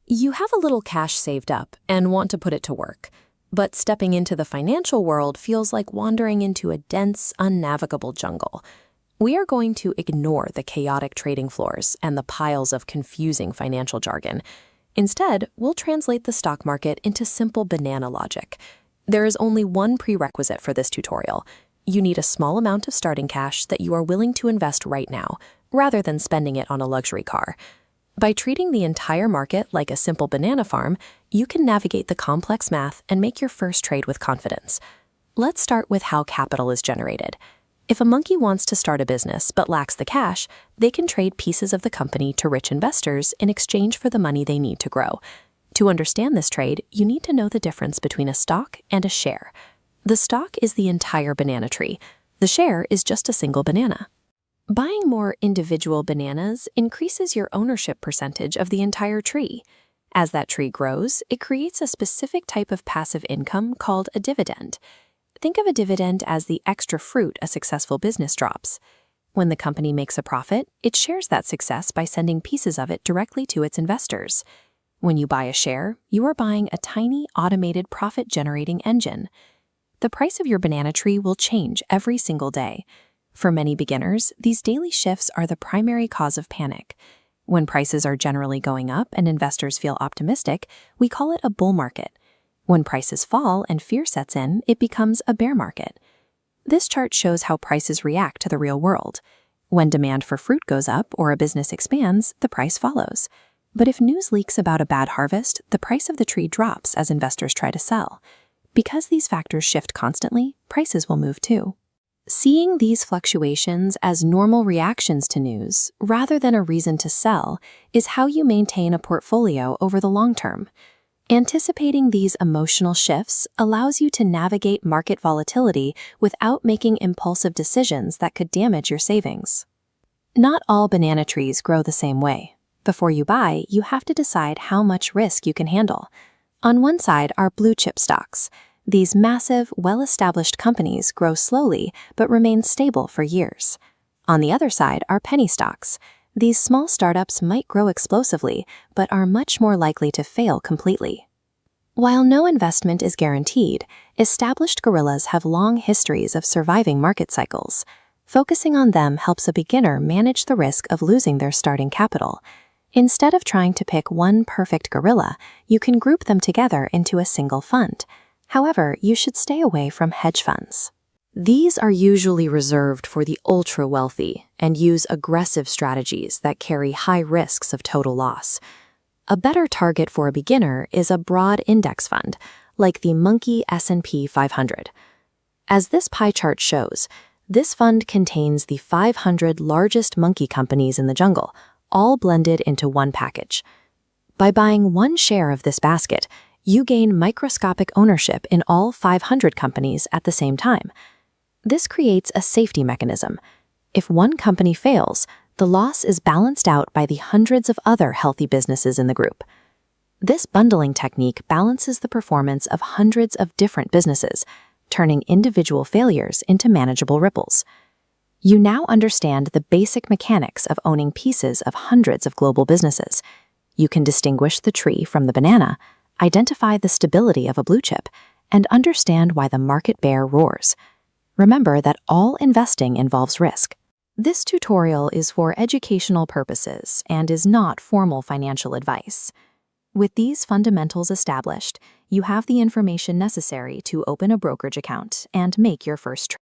You have a little cash saved up and want to put it to work, but stepping into the financial world feels like wandering into a dense, unnavigable jungle. We are going to ignore the chaotic trading floors and the piles of confusing financial jargon. Instead, we'll translate the stock market into simple banana logic. There is only one prerequisite for this tutorial. You need a small amount of starting cash that you are willing to invest right now, rather than spending it on a luxury car. By treating the entire market like a simple banana farm, you can navigate the complex math and make your first trade with confidence. Let's start with how capital is generated. If a monkey wants to start a business but lacks the cash, they can trade pieces of the company to rich investors in exchange for the money they need to grow. To understand this trade, you need to know the difference between a stock and a share. The stock is the entire banana tree. The share is just a single banana. Buying more individual bananas increases your ownership percentage of the entire tree. As that tree grows, it creates a specific type of passive income called a dividend. Think of a dividend as the extra fruit a successful business drops. When the company makes a profit, it shares that success by sending pieces of it directly to its investors. When you buy a share, you are buying a tiny, automated profit-generating engine. The price of your banana tree will change every single day. For many beginners, these daily shifts are the primary cause of panic. When prices are generally going up and investors feel optimistic, we call it a bull market. When prices fall and fear sets in, it becomes a bear market. This chart shows how prices react to the real world. When demand for fruit goes up or a business expands, the price follows. But if news leaks about a bad harvest, the price of the tree drops as investors try to sell. Because these factors shift constantly, prices will move too. Seeing these fluctuations as normal reactions to news, rather than a reason to sell, is how you maintain a portfolio over the long term. Anticipating these emotional shifts allows you to navigate market volatility without making impulsive decisions that could damage your savings. Not all banana trees grow the same way. Before you buy, you have to decide how much risk you can handle. On one side are blue chip stocks. These massive, well-established companies grow slowly but remain stable for years. On the other side are penny stocks. These small startups might grow explosively but are much more likely to fail completely. While no investment is guaranteed, established gorillas have long histories of surviving market cycles. Focusing on them helps a beginner manage the risk of losing their starting capital. Instead of trying to pick one perfect gorilla, you can group them together into a single fund. However, you should stay away from hedge funds. These are usually reserved for the ultra-wealthy and use aggressive strategies that carry high risks of total loss. A better target for a beginner is a broad index fund, like the Monkey S&P 500. As this pie chart shows, this fund contains the 500 largest monkey companies in the jungle, all blended into one package. By buying one share of this basket, you gain microscopic ownership in all 500 companies at the same time. This creates a safety mechanism. If one company fails, the loss is balanced out by the hundreds of other healthy businesses in the group. This bundling technique balances the performance of hundreds of different businesses, turning individual failures into manageable ripples. You now understand the basic mechanics of owning pieces of hundreds of global businesses. You can distinguish the tree from the banana, identify the stability of a blue chip, and understand why the market bear roars. Remember that all investing involves risk. This tutorial is for educational purposes and is not formal financial advice. With these fundamentals established, you have the information necessary to open a brokerage account and make your first trade.